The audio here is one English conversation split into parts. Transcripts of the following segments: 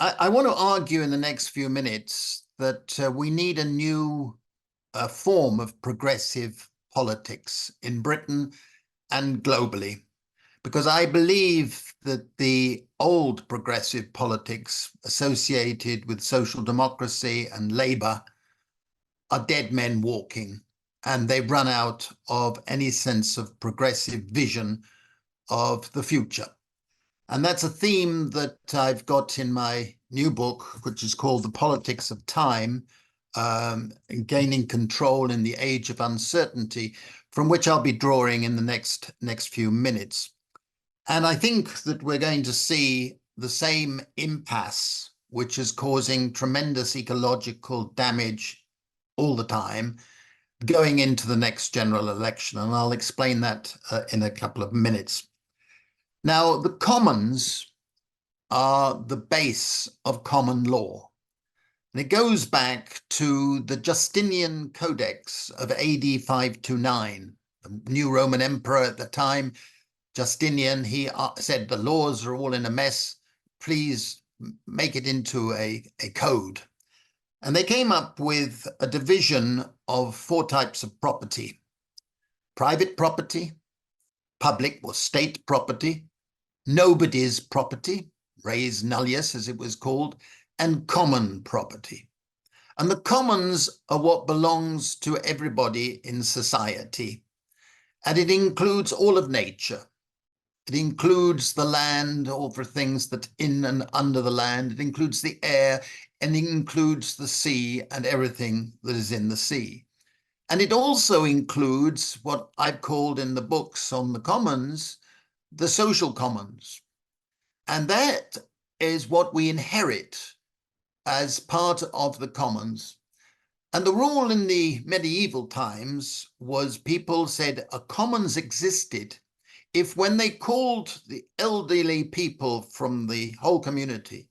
I want to argue in the next few minutes that we need a new form of progressive politics in Britain and globally, because I believe that the old progressive politics associated with social democracy and Labour are dead men walking, and they've run out of any sense of progressive vision of the future. And that's a theme that I've got in my new book, which is called The Politics of Time, Gaining Control in the Age of Uncertainty, from which I'll be drawing in the next few minutes. And I think that we're going to see the same impasse, which is causing tremendous ecological damage all the time, going into the next general election. And I'll explain that in a couple of minutes. Now, the commons are the base of common law. And it goes back to the Justinian Codex of AD 529. The new Roman emperor at the time, Justinian, he said, the laws are all in a mess. Please make it into a code. And they came up with a division of 4 types of property: private property, public or state property, nobody's property, res nullius as it was called, and common property. And the commons are what belongs to everybody in society. And it includes all of nature. It includes the land, all the things that in and under the land. It includes the air, and it includes the sea and everything that is in the sea. And it also includes what I've called in the books on the commons, the social commons. And that is what we inherit as part of the commons. And the rule in the medieval times was people said a commons existed if, when they called the elderly people from the whole community,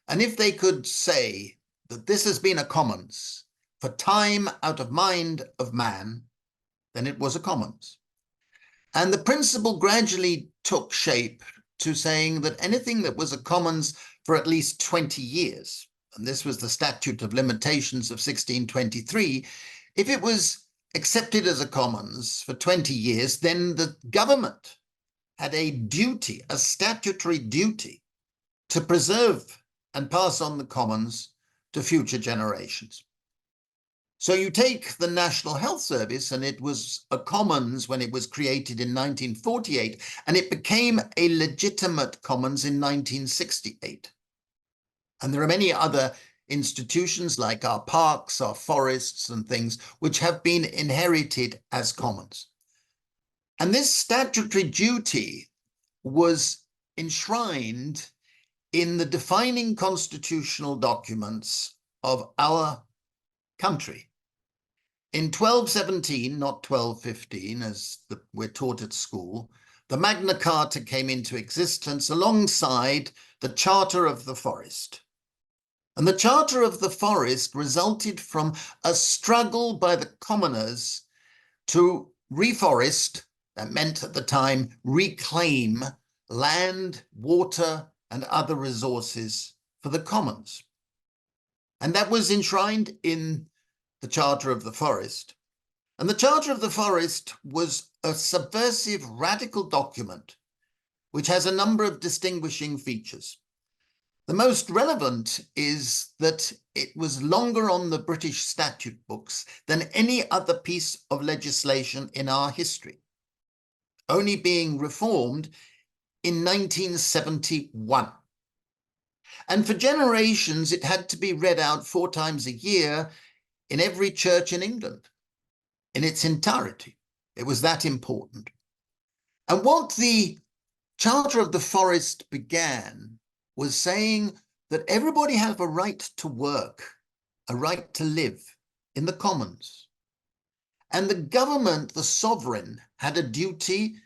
and if they could say that this has been a commons for time out of mind of man, then it was a commons. And the principle gradually took shape to saying that anything that was a commons for at least 20 years, and this was the Statute of Limitations of 1623, if it was accepted as a commons for 20 years, then the government had a duty, a statutory duty, to preserve and pass on the commons to future generations. So you take the National Health Service, and it was a commons when it was created in 1948, and it became a legitimate commons in 1968. And there are many other institutions like our parks, our forests and things, which have been inherited as commons. And this statutory duty was enshrined in the defining constitutional documents of our country. In 1217, not 1215, as we're taught at school, the Magna Carta came into existence alongside the Charter of the Forest. And the Charter of the Forest resulted from a struggle by the commoners to reforest. That meant at the time reclaim land, water, and other resources for the commons. And that was enshrined in the Charter of the Forest. And the Charter of the Forest was a subversive, radical document which has a number of distinguishing features. The most relevant is that it was longer on the British statute books than any other piece of legislation in our history, only being reformed in 1971. And for generations, it had to be read out 4 times a year in every church in England, in its entirety. It was that important. And what the Charter of the Forest began was saying that everybody had a right to work, a right to live in the commons. And the government, the sovereign, had a duty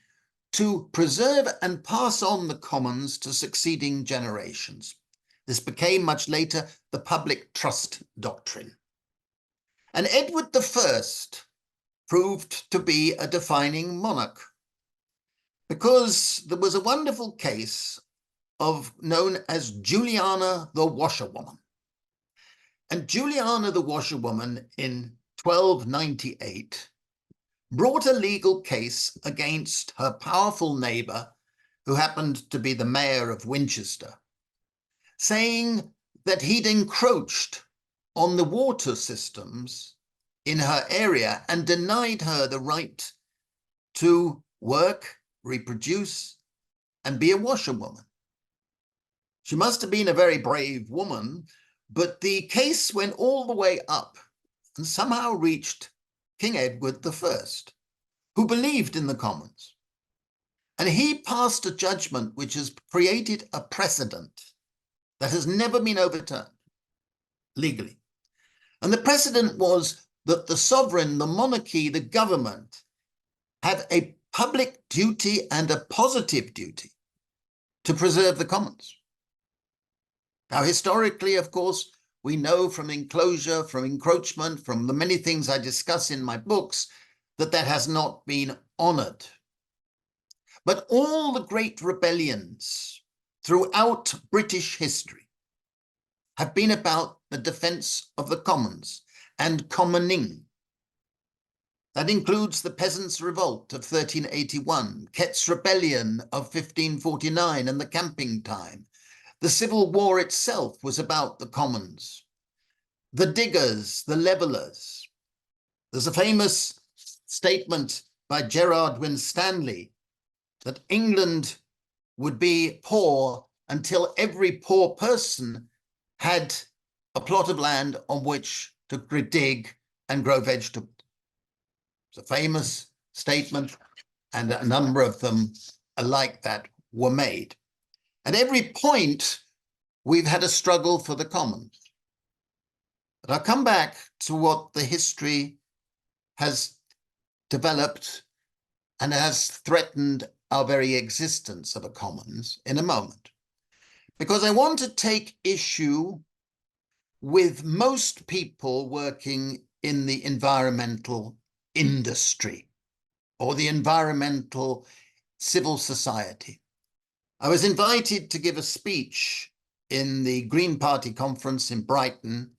to preserve and pass on the commons to succeeding generations. This became much later the public trust doctrine. And Edward I proved to be a defining monarch, because there was a wonderful case known as Juliana the Washerwoman. And Juliana the Washerwoman in 1298 brought a legal case against her powerful neighbor, who happened to be the mayor of Winchester, saying that he'd encroached on the water systems in her area and denied her the right to work, reproduce, and be a washerwoman. She must have been a very brave woman, but the case went all the way up and somehow reached King Edward I, who believed in the Commons. And he passed a judgment which has created a precedent that has never been overturned legally. And the precedent was that the sovereign, the monarchy, the government had a public duty and a positive duty to preserve the commons. Now, historically, of course, we know from enclosure, from encroachment, from the many things I discuss in my books, that that has not been honored. But all the great rebellions throughout British history have been about the defense of the commons and commoning. That includes the Peasants' Revolt of 1381, Kett's Rebellion of 1549, and the Camping Time. The Civil War itself was about the commons. The diggers, the levellers. There's a famous statement by Gerard Winstanley that England would be poor until every poor person had a plot of land on which to dig and grow vegetables. It's a famous statement, and a number of them like that were made. At every point, we've had a struggle for the commons. But I'll come back to what the history has developed and has threatened our very existence of a commons in a moment. Because I want to take issue with most people working in the environmental industry or the environmental civil society. I was invited to give a speech in the Green Party conference in Brighton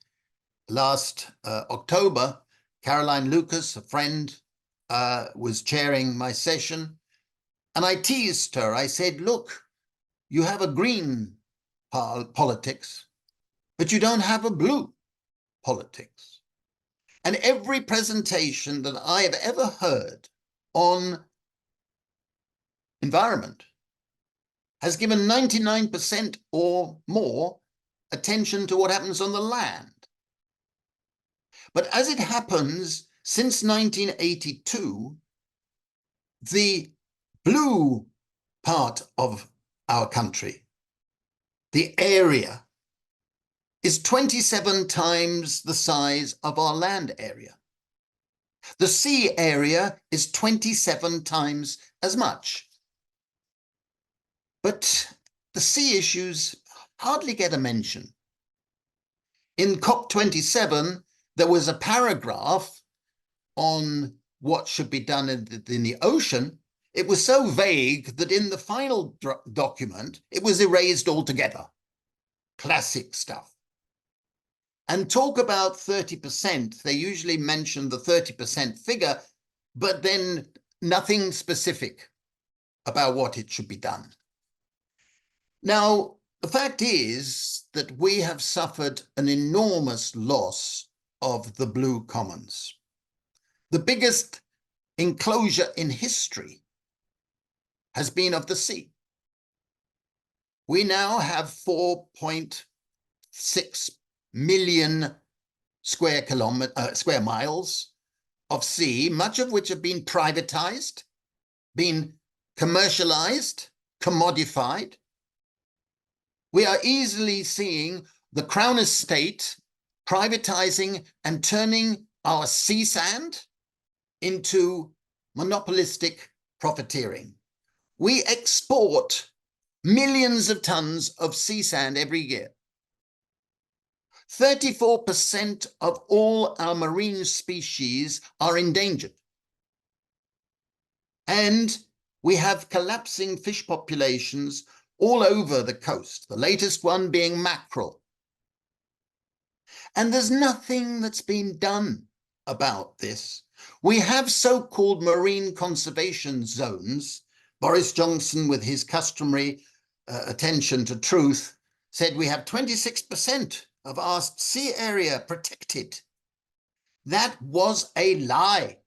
last October. Caroline Lucas, a friend, was chairing my session. And I teased her. I said, look, you have a green politics, but you don't have a blue politics. And every presentation that I have ever heard on environment has given 99% or more attention to what happens on the land. But as it happens, since 1982, the blue part of our country, the area, is 27 times the size of our land area. The sea area is 27 times as much. But the sea issues hardly get a mention. In COP27, there was a paragraph on what should be done in the ocean. It was so vague that in the final document, it was erased altogether. Classic stuff. And talk about 30%. They usually mention the 30% figure, but then nothing specific about what it should be done. Now, the fact is that we have suffered an enormous loss of the blue commons. The biggest enclosure in history has been of the sea. We now have 4.6 million square miles of sea, much of which have been privatized, been commercialized, commodified. We are easily seeing the Crown Estate privatizing and turning our sea sand into monopolistic profiteering. We export millions of tons of sea sand every year. 34% of all our marine species are endangered. And we have collapsing fish populations all over the coast, the latest one being mackerel. And there's nothing that's been done about this. We have so-called marine conservation zones. Boris Johnson, with his customary attention to truth, said we have 26% of our sea area protected. That was a lie.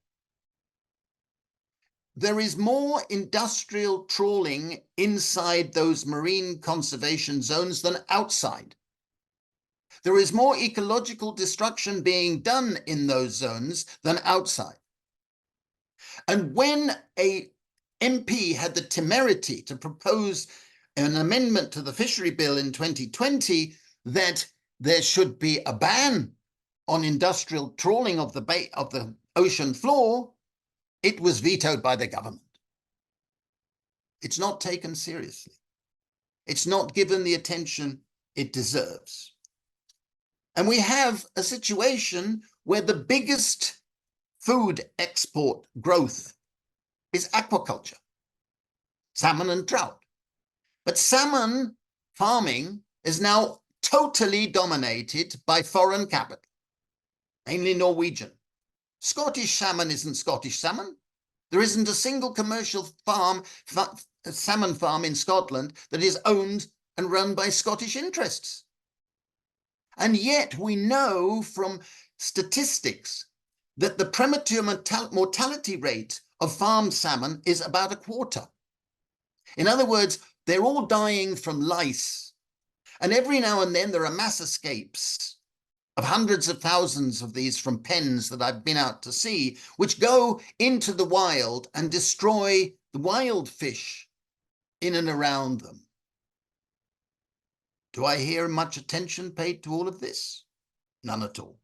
There is more industrial trawling inside those marine conservation zones than outside. There is more ecological destruction being done in those zones than outside. And when a MP had the temerity to propose an amendment to the fishery bill in 2020 that there should be a ban on industrial trawling of the ocean floor, it was vetoed by the government. It's not taken seriously. It's not given the attention it deserves. And we have a situation where the biggest food export growth is aquaculture, salmon and trout. But salmon farming is now totally dominated by foreign capital, mainly Norwegian. Scottish salmon isn't Scottish salmon. There isn't a single commercial salmon farm in Scotland that is owned and run by Scottish interests. And yet we know from statistics that the premature mortality rate of farmed salmon is about a quarter. In other words, they're all dying from lice. And every now and then there are mass escapes of hundreds of thousands of these from pens that I've been out to see, which go into the wild and destroy the wild fish in and around them. Do I hear much attention paid to all of this? None at all.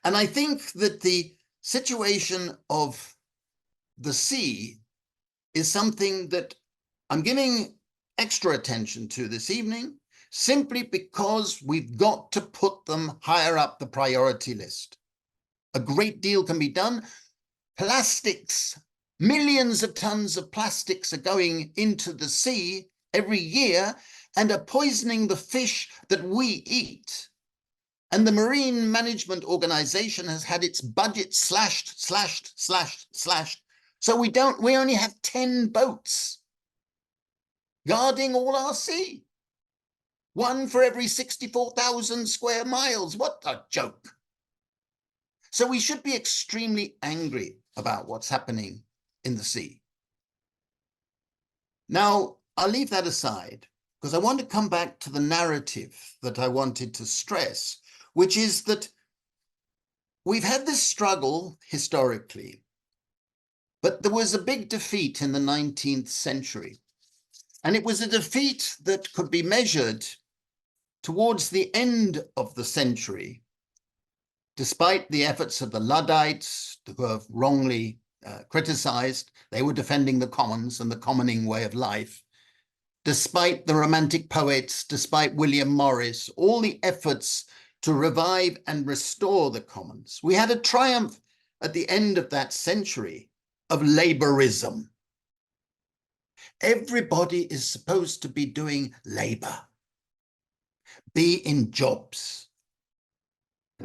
And I think that the situation of the sea is something that I'm giving extra attention to this evening, simply because we've got to put them higher up the priority list. A great deal can be done. Plastics, millions of tons of plastics are going into the sea every year and are poisoning the fish that we eat. And the Marine Management Organization has had its budget slashed. So we only have 10 boats guarding all our sea. One for every 64,000 square miles. What a joke. So we should be extremely angry about what's happening in the sea. Now, I'll leave that aside because I want to come back to the narrative that I wanted to stress, which is that we've had this struggle historically, but there was a big defeat in the 19th century. And it was a defeat that could be measured towards the end of the century, despite the efforts of the Luddites, who have wrongly criticized. They were defending the commons and the commoning way of life. Despite the Romantic poets, despite William Morris, all the efforts to revive and restore the commons, we had a triumph at the end of that century of laborism. Everybody is supposed to be doing labor, be in jobs.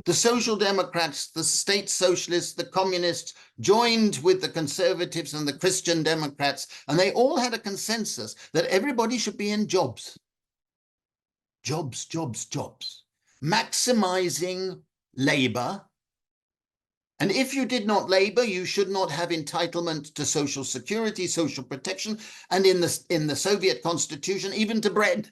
The Social Democrats, the State Socialists, the Communists joined with the Conservatives and the Christian Democrats, and they all had a consensus that everybody should be in jobs. Jobs, jobs, jobs. Maximizing labor. And if you did not labor, you should not have entitlement to social security, social protection, and in the Soviet constitution, even to bread.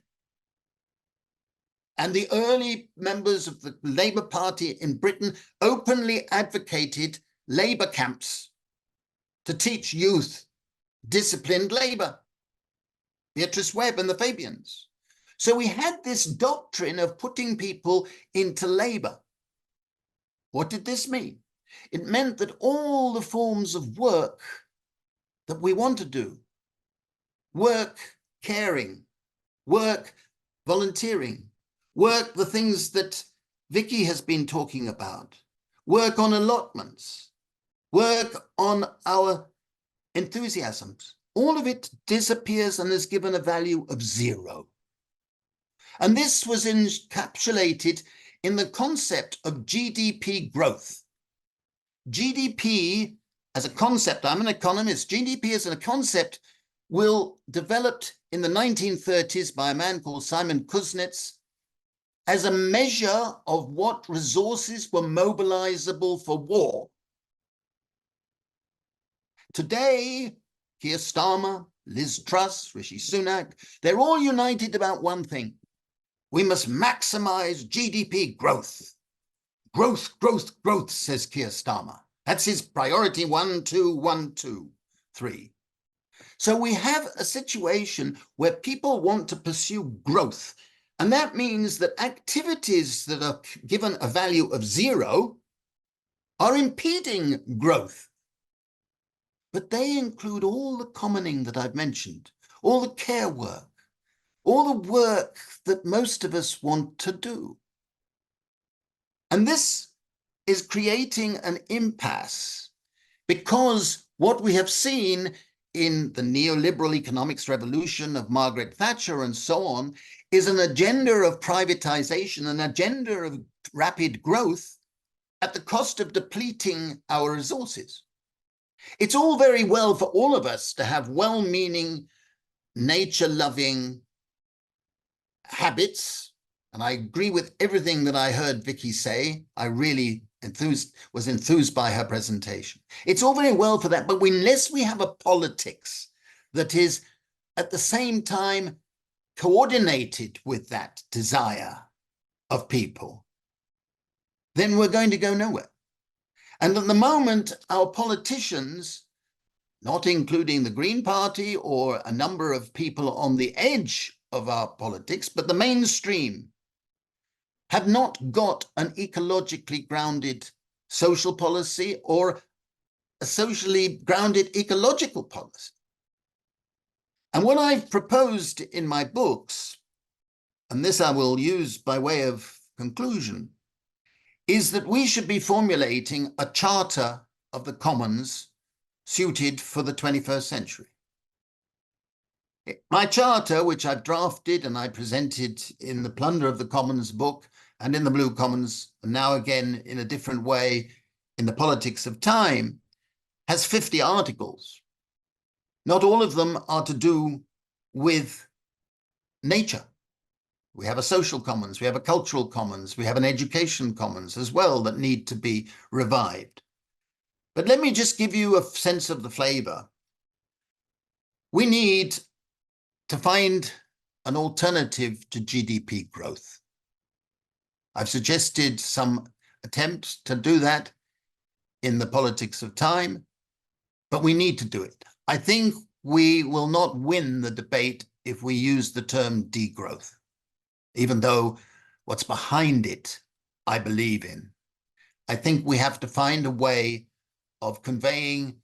And the early members of the Labour Party in Britain openly advocated labour camps to teach youth disciplined labour. Beatrice Webb and the Fabians. So we had this doctrine of putting people into labour. What did this mean? It meant that all the forms of work that we want to do, work caring, work volunteering, work the things that Vicky has been talking about, work on allotments, work on our enthusiasms, all of it disappears and is given a value of 0. And this was encapsulated in the concept of GDP growth. GDP as a concept, I'm an economist, GDP as a concept will developed in the 1930s by a man called Simon Kuznets as a measure of what resources were mobilizable for war. Today, Keir Starmer, Liz Truss, Rishi Sunak, they're all united about one thing. We must maximize GDP growth. Growth, growth, growth, says Keir Starmer. That's his priority 1, 2, 1, 2, 3. So we have a situation where people want to pursue growth. And that means that activities that are given a value of 0 are impeding growth. But they include all the commoning that I've mentioned, all the care work, all the work that most of us want to do. And this is creating an impasse because what we have seen in the neoliberal economics revolution of Margaret Thatcher and so on is an agenda of privatization, an agenda of rapid growth at the cost of depleting our resources. It's all very well for all of us to have well-meaning, nature-loving habits, and I agree with everything that I heard Vicky say. I really was enthused by her presentation. It's all very well for that, but unless we have a politics that is at the same time coordinated with that desire of people, then we're going to go nowhere. And at the moment, our politicians, not including the Green Party or a number of people on the edge of our politics, but the mainstream, have not got an ecologically grounded social policy or a socially grounded ecological policy. And what I've proposed in my books, and this I will use by way of conclusion, is that we should be formulating a charter of the commons suited for the 21st century. My charter, which I've drafted and I presented in the Plunder of the Commons book and in the Blue Commons, and now again in a different way in the Politics of Time, has 50 articles. Not all of them are to do with nature. We have a social commons, we have a cultural commons, we have an education commons as well that need to be revived. But let me just give you a sense of the flavor. We need to find an alternative to GDP growth. I've suggested some attempts to do that in the Politics of Time, but we need to do it. I think we will not win the debate if we use the term degrowth, even though what's behind it, I believe in. I think we have to find a way of conveying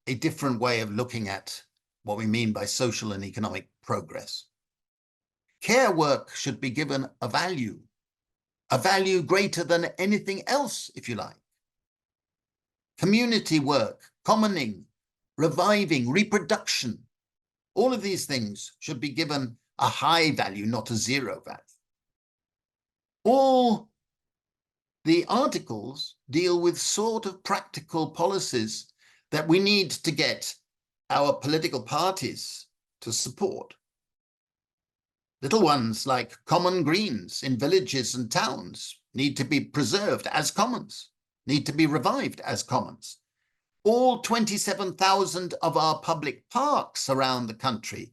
a different way of looking at what we mean by social and economic progress. Care work should be given a value greater than anything else, if you like. Community work, commoning, reviving, reproduction, all of these things should be given a high value, not a 0 value. All the articles deal with sort of practical policies that we need to get our political parties to support. Little ones like common greens in villages and towns need to be preserved as commons, need to be revived as commons. All 27,000 of our public parks around the country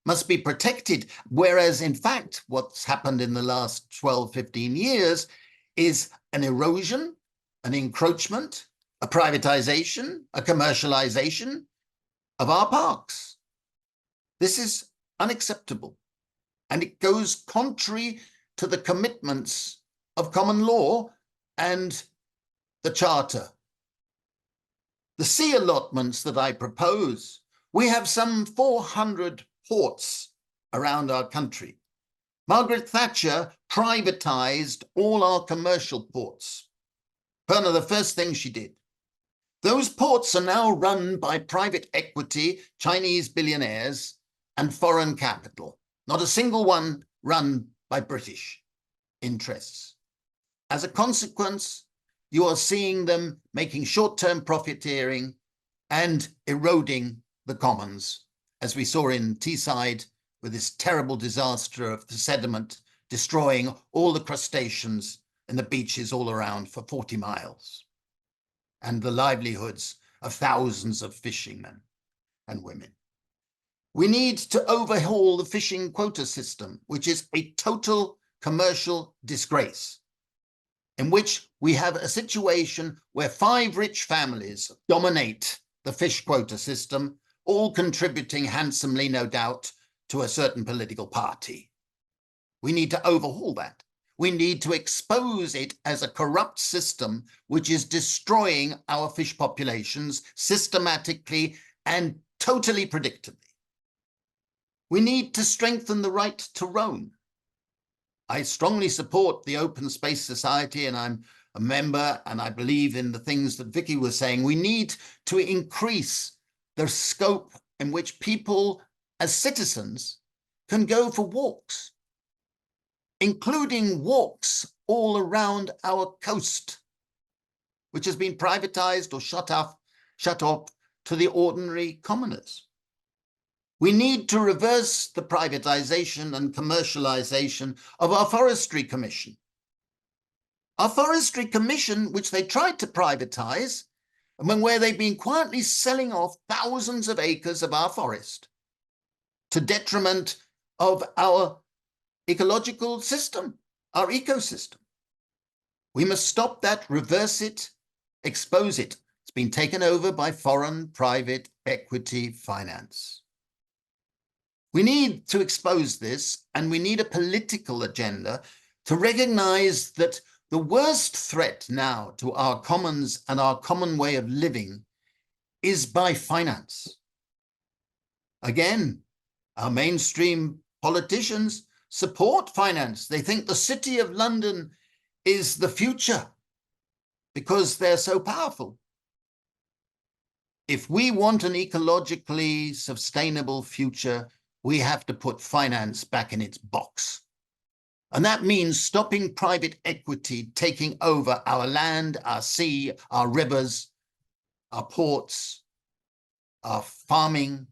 must be protected, whereas in fact, what's happened in the last 12, 15 years is an erosion, an encroachment, a privatization, a commercialization of our parks. This is unacceptable. And it goes contrary to the commitments of common law and the Charter. The sea allotments that I propose, we have some 400 ports around our country. Margaret Thatcher privatized all our commercial ports. One of the first things she did. Those ports are now run by private equity, Chinese billionaires, and foreign capital. Not a single one run by British interests. As a consequence, you are seeing them making short-term profiteering and eroding the commons, as we saw in Teesside with this terrible disaster of the sediment destroying all the crustaceans in the beaches all around for 40 miles, and the livelihoods of thousands of fishermen and women. We need to overhaul the fishing quota system, which is a total commercial disgrace, in which we have a situation where 5 rich families dominate the fish quota system, all contributing handsomely, no doubt, to a certain political party. We need to overhaul that. We need to expose it as a corrupt system which is destroying our fish populations systematically and totally predictably. We need to strengthen the right to roam. I strongly support the Open Space Society, and I'm a member, and I believe in the things that Vicky was saying. We need to increase the scope in which people as citizens can go for walks, including walks all around our coast, which has been privatized or shut off to the ordinary commoners. We need to reverse the privatization and commercialization of our Forestry Commission. Our Forestry Commission, which they tried to privatize, and where they've been quietly selling off thousands of acres of our forest to detriment of our ecological system, our ecosystem. We must stop that, reverse it, expose it. It's been taken over by foreign private equity finance. We need to expose this, and we need a political agenda to recognize that the worst threat now to our commons and our common way of living is by finance. Again, our mainstream politicians support finance. They think the City of London is the future because they're so powerful. If we want an ecologically sustainable future, we have to put finance back in its box. And that means stopping private equity taking over our land, our sea, our rivers, our ports, our farming.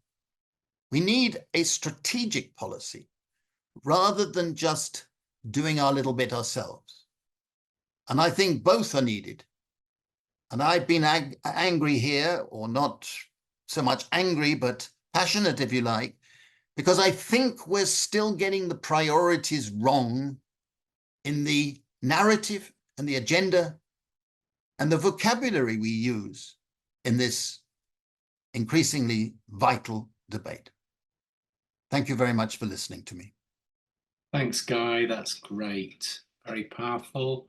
We need a strategic policy rather than just doing our little bit ourselves. And I think both are needed. And I've been angry here, or not so much angry, but passionate, if you like, because I think we're still getting the priorities wrong in the narrative and the agenda and the vocabulary we use in this increasingly vital debate. Thank you very much for listening to me. Thanks, Guy. That's great. Very powerful.